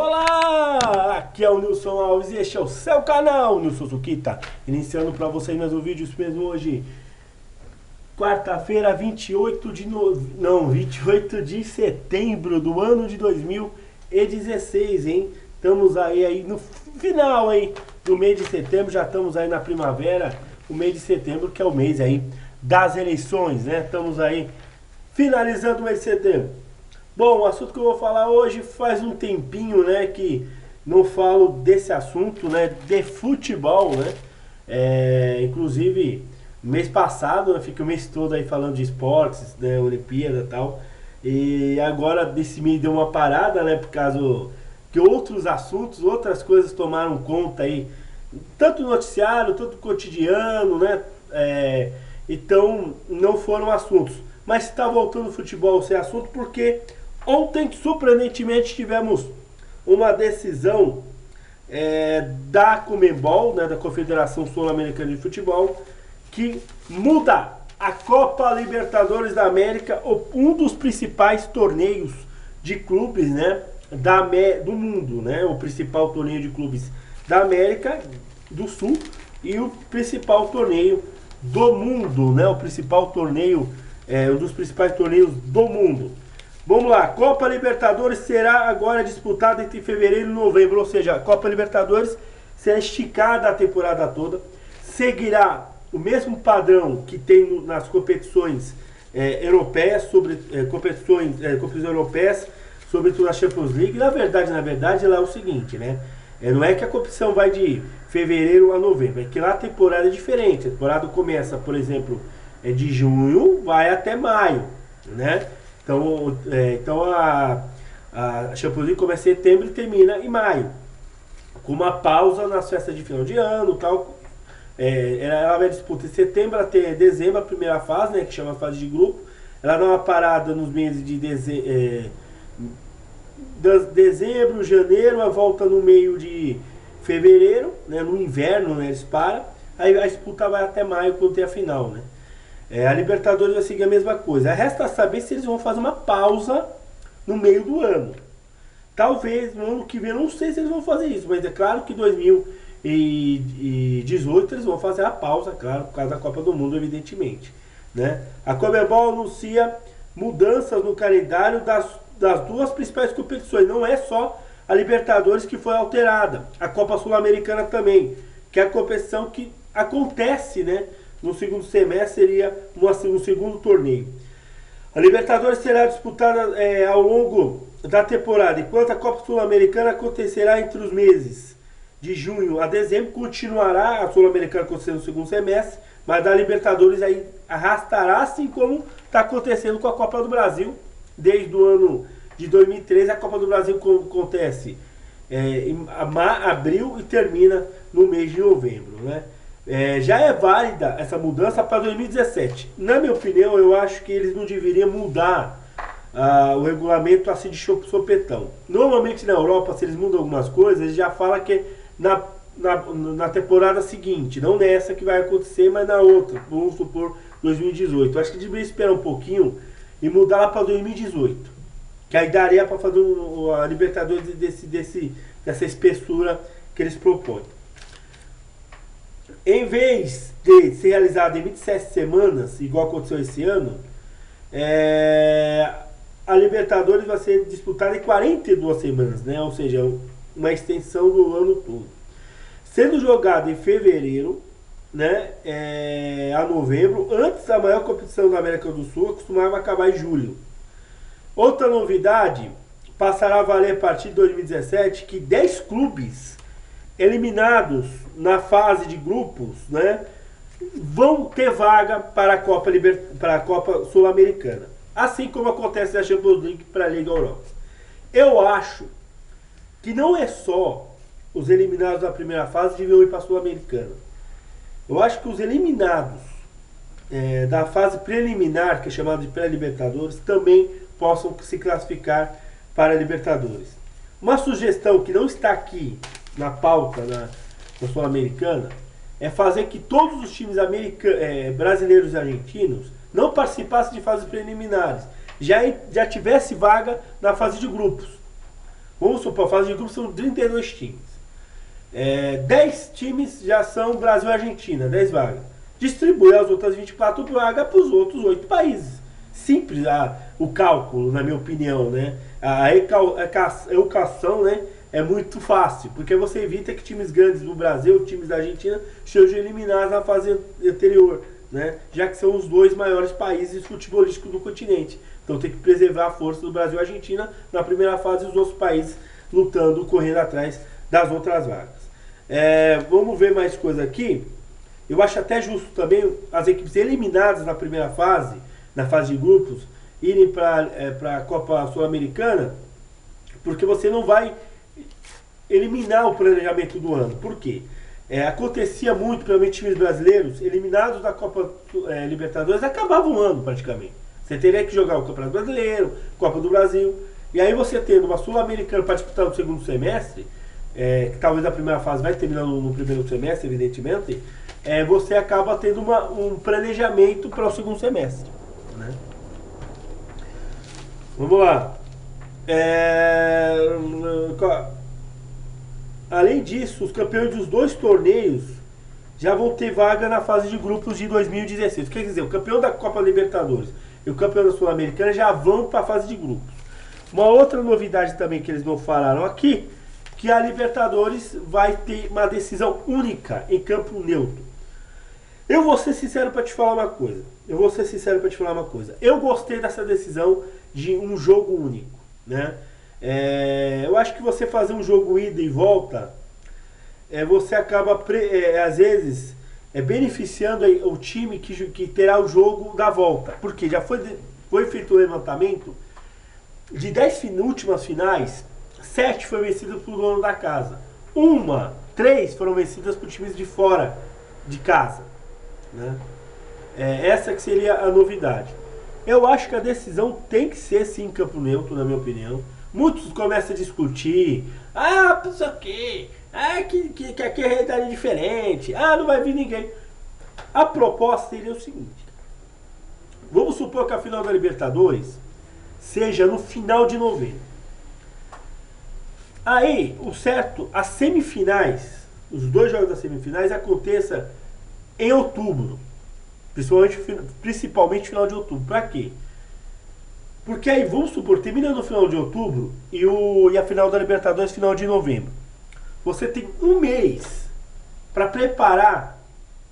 Olá! Aqui é o Nilson Alves e este é o seu canal, Nilson Suquita. Iniciando para vocês mais um vídeo mesmo hoje, quarta-feira, 28 de setembro do ano de 2016, hein? Estamos aí no final aí do mês de setembro, já estamos aí na primavera, o mês de setembro que é o mês aí das eleições, né? Estamos aí finalizando o mês de setembro. Bom, o assunto que eu vou falar hoje faz um tempinho, né, que não falo desse assunto, né, de futebol, né, inclusive mês passado, eu fiquei o mês todo aí falando de esportes, né, Olimpíada e tal, e agora desse mês deu uma parada, né, por causa que outros assuntos, outras coisas tomaram conta aí, tanto no noticiário, tanto no cotidiano, né, então não foram assuntos, mas está voltando o futebol a ser assunto porque ontem, surpreendentemente, tivemos uma decisão da Conmebol, né, da Confederação Sul-Americana de Futebol, que muda a Copa Libertadores da América, um dos principais torneios de clubes, né, do mundo, né, o principal torneio de clubes da América do Sul e o principal torneio do mundo, né, o principal torneio, um dos principais torneios do mundo. Vamos lá, Copa Libertadores será agora disputada entre fevereiro e novembro, ou seja, a Copa Libertadores será esticada a temporada toda, seguirá o mesmo padrão que tem nas competições europeias, competições europeias, sobretudo a Champions League. Na verdade, lá é o seguinte, né? Não é que a competição vai de fevereiro a novembro, é que lá a temporada é diferente. A temporada começa, por exemplo, de junho, vai até maio, né? Então a Champions League começa em setembro e termina em maio, com uma pausa nas festas de final de ano, tal. Ela vai disputar em setembro até dezembro, a primeira fase, né, que chama fase de grupo. Ela dá uma parada nos meses de dezembro, janeiro, a volta no meio de fevereiro, né, no inverno, né, eles param. Aí a disputa vai até maio, quando tem a final, né? A Libertadores vai seguir a mesma coisa. Resta saber se eles vão fazer uma pausa no meio do ano. Talvez no ano que vem, não sei se eles vão fazer isso, mas é claro que 2018 eles vão fazer a pausa, claro, por causa da Copa do Mundo, evidentemente, né? A Conmebol anuncia mudanças no calendário das duas principais competições. Não é só a Libertadores que foi alterada, a Copa Sul-Americana também, que é a competição que acontece, né, no segundo semestre, seria um segundo torneio. A Libertadores será disputada ao longo da temporada, enquanto a Copa Sul-Americana acontecerá entre os meses de junho a dezembro. Continuará a Sul-Americana acontecendo no segundo semestre, mas a Libertadores aí arrastará, assim como está acontecendo com a Copa do Brasil. Desde o ano de 2013, a Copa do Brasil acontece em abril e termina no mês de novembro, né? Já é válida essa mudança para 2017. Na minha opinião, eu acho que eles não deveriam mudar o regulamento assim de sopetão. Normalmente na Europa, se eles mudam algumas coisas, eles já falam que na temporada seguinte, não nessa que vai acontecer, mas na outra, vamos supor 2018. Eu acho que deveria esperar um pouquinho e mudar lá para 2018, que aí daria para fazer a Libertadores dessa espessura que eles propõem. Em vez de ser realizado em 27 semanas, igual aconteceu esse ano, a Libertadores vai ser disputada em 42 semanas, né? Ou seja, uma extensão do ano todo. Sendo jogado em fevereiro, né, a novembro, antes a maior competição da América do Sul costumava acabar em julho. Outra novidade passará a valer a partir de 2017, que 10 clubes eliminados na fase de grupos, né, vão ter vaga para a Copa Sul-Americana, assim como acontece na Champions League para a Liga Europa. Eu acho que não é só os eliminados da primeira fase que deviam ir para a Sul-Americana. Eu acho que os eliminados da fase preliminar, que é chamado de pré-Libertadores, também possam se classificar para a Libertadores. Uma sugestão que não está aqui na pauta na Sul-Americana é fazer que todos os times brasileiros e argentinos não participassem de fases preliminares, já tivesse vaga na fase de grupos. Vamos supor, a fase de grupos são 32 times. 10 times já são Brasil e Argentina, 10 vagas. Distribui as outras 24 vagas para os outros 8 países. Simples o cálculo, na minha opinião, né? A equação, né, é muito fácil, porque você evita que times grandes do Brasil, times da Argentina, sejam eliminados na fase anterior, né? Já que são os dois maiores países futebolísticos do continente. Então tem que preservar a força do Brasil e Argentina na primeira fase e os outros países lutando, correndo atrás das outras vagas. Vamos ver mais coisa aqui. Eu acho até justo também as equipes eliminadas na primeira fase, na fase de grupos, irem para a Copa Sul-Americana, porque você não vai eliminar o planejamento do ano. Por quê? Acontecia muito, principalmente times brasileiros, eliminados da Copa Libertadores, acabavam o ano praticamente. Você teria que jogar o Campeonato Brasileiro, Copa do Brasil, e aí você tendo uma Sul-Americana para disputar no segundo semestre, que talvez a primeira fase vai terminar no primeiro semestre, evidentemente, você acaba tendo um planejamento para o segundo semestre, né? Vamos lá. Além disso, os campeões dos 2 torneios já vão ter vaga na fase de grupos de 2016. Quer dizer, o campeão da Copa Libertadores e o campeão da Sul-Americana já vão para a fase de grupos. Uma outra novidade também que eles não falaram aqui, que a Libertadores vai ter uma decisão única em campo neutro. Eu vou ser sincero para te falar uma coisa. Eu gostei dessa decisão de um jogo único, né? Eu acho que você fazer um jogo ida e volta, você acaba, às vezes, beneficiando o time que terá o jogo da volta. Porque já foi feito o levantamento de 10 últimas finais, 7 foram vencidas por dono da casa. 3 foram vencidas por times de fora de casa, né? Essa que seria a novidade. Eu acho que a decisão tem que ser sim em campo neutro, na minha opinião. Muitos começam a discutir, não sei o quê, que aqui a realidade é diferente, não vai vir ninguém. A proposta seria o seguinte: vamos supor que a final da Libertadores seja no final de novembro. Aí, o certo, as semifinais, os 2 jogos das semifinais aconteçam em outubro. Principalmente final de outubro. Pra quê? Porque aí, vamos supor, termina no final de outubro e a final da Libertadores final de novembro. Você tem um mês para preparar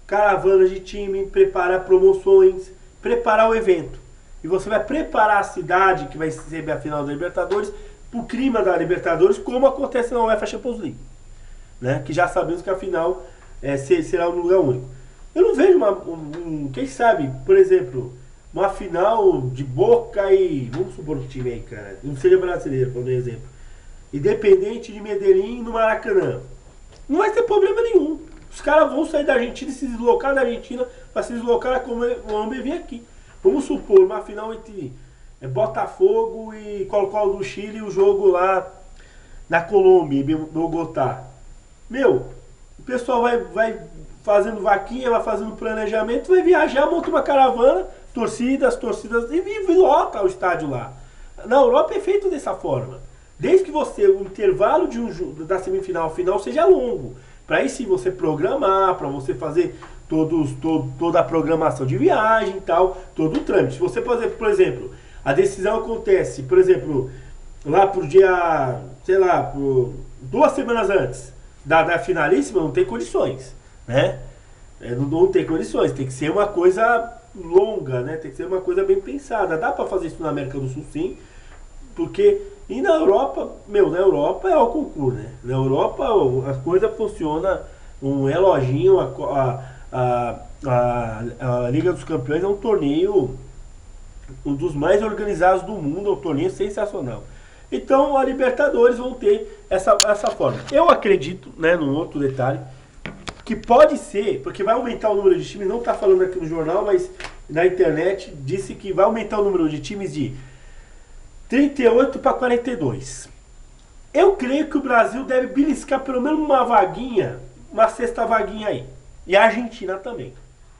caravanas de time, preparar promoções, preparar o evento. E você vai preparar a cidade que vai receber a final da Libertadores pro clima da Libertadores, como acontece na UEFA Champions League, né? Que já sabemos que a final será um lugar único. Eu não vejo quem sabe, por exemplo, uma final de Boca e... Vamos supor que time aí, cara. Não seja brasileiro, por exemplo. Independente de Medellín no Maracanã. Não vai ter problema nenhum. Os caras vão sair da Argentina e se deslocar da Argentina para se deslocar a Colômbia e vir aqui. Vamos supor uma final entre Botafogo e Colo-Colo do Chile e o jogo lá na Colômbia, em Bogotá. O pessoal vai fazendo vaquinha, vai fazendo planejamento, vai viajar, monta uma caravana, torcidas, e lota o estádio lá. Na Europa é feito dessa forma. Desde que o intervalo da semifinal ao final seja longo. Para aí sim você programar, para você fazer toda a programação de viagem e tal, todo o trâmite. Se você, por exemplo, a decisão acontece, por exemplo, lá por dia, por 2 semanas antes da finalíssima, não tem condições, né? Não tem condições, tem que ser uma coisa longa, né? Tem que ser uma coisa bem pensada. Dá para fazer isso na América do Sul, sim, porque... E na Europa, na Europa é o concurso, né? Na Europa a coisa funciona, um reloginho, a Liga dos Campeões é um torneio, um dos mais organizados do mundo, é um torneio sensacional. Então a Libertadores vão ter essa forma. Eu acredito, né, num outro detalhe, que pode ser, porque vai aumentar o número de times, não está falando aqui no jornal, mas na internet disse que vai aumentar o número de times de 38 para 42. Eu creio que o Brasil deve beliscar pelo menos uma vaguinha, uma 6ª vaguinha aí. E a Argentina também.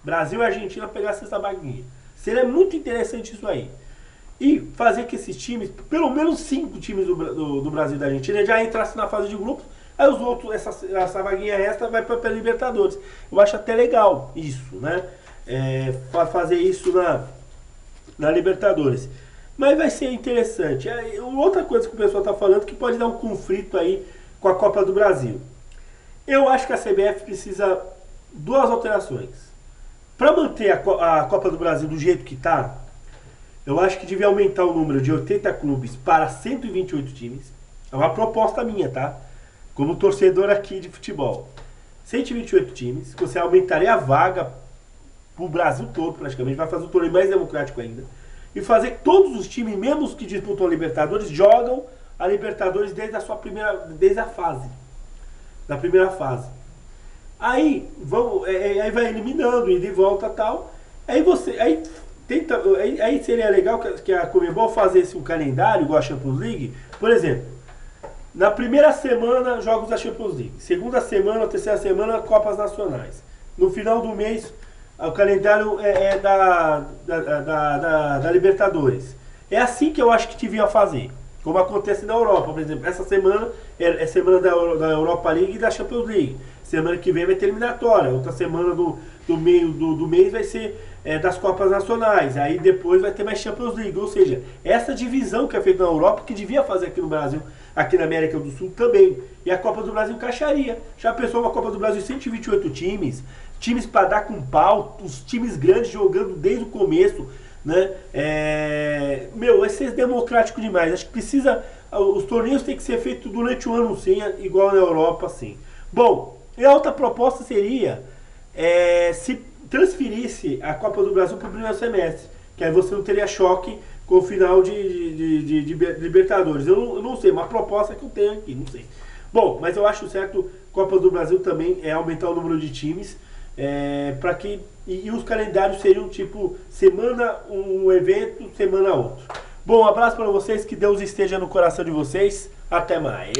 Brasil e Argentina pegar a 6ª vaguinha. Seria muito interessante isso aí. e fazer que esses times, pelo menos 5 times do Brasil e da Argentina, já entrassem na fase de grupos. Aí os outros, essa vaguinha resta vai para a Libertadores. Eu acho até legal isso, né? Fazer isso na Libertadores. Mas vai ser interessante. Outra coisa que o pessoal está falando que pode dar um conflito aí com a Copa do Brasil. Eu acho que a CBF precisa duas alterações. Para manter a Copa do Brasil do jeito que está, eu acho que devia aumentar o número de 80 clubes para 128 times. É uma proposta minha, tá? Como torcedor aqui de futebol. 128 times, você aumentaria a vaga para o Brasil todo, praticamente, vai fazer o torneio mais democrático ainda. E fazer que todos os times, mesmo os que disputam a Libertadores, jogam a Libertadores desde a fase. Da primeira fase. Aí vai eliminando, ida e volta e tal. Aí seria legal que a Conmebol fizesse um calendário igual a Champions League. Por exemplo, na primeira semana, jogos da Champions League. Segunda semana, terceira semana, Copas Nacionais. No final do mês, o calendário da Libertadores. É assim que eu acho que devia fazer. Como acontece na Europa, por exemplo. Essa semana é semana da Europa League e da Champions League. Semana que vem vai ter eliminatória. Outra semana do meio do mês vai ser das Copas Nacionais. Aí depois vai ter mais Champions League. Ou seja, essa divisão que é feita na Europa, que devia fazer aqui no Brasil, aqui na América do Sul também. E a Copa do Brasil encaixaria. Já pensou uma Copa do Brasil 128 times? Times para dar com pau, os times grandes jogando desde o começo, né? Vai ser democrático demais. Acho que precisa. Os torneios têm que ser feitos durante o ano, sim, igual na Europa, sim. Bom, e a outra proposta seria se transferisse a Copa do Brasil para o primeiro semestre, que aí você não teria choque com o final de Libertadores. Eu não sei, uma proposta que eu tenho aqui, não sei. Bom, mas eu acho certo, Copa do Brasil também é aumentar o número de times. Para que os calendários seriam tipo semana um evento, semana outro. Bom, um abraço para vocês, que Deus esteja no coração de vocês. Até mais.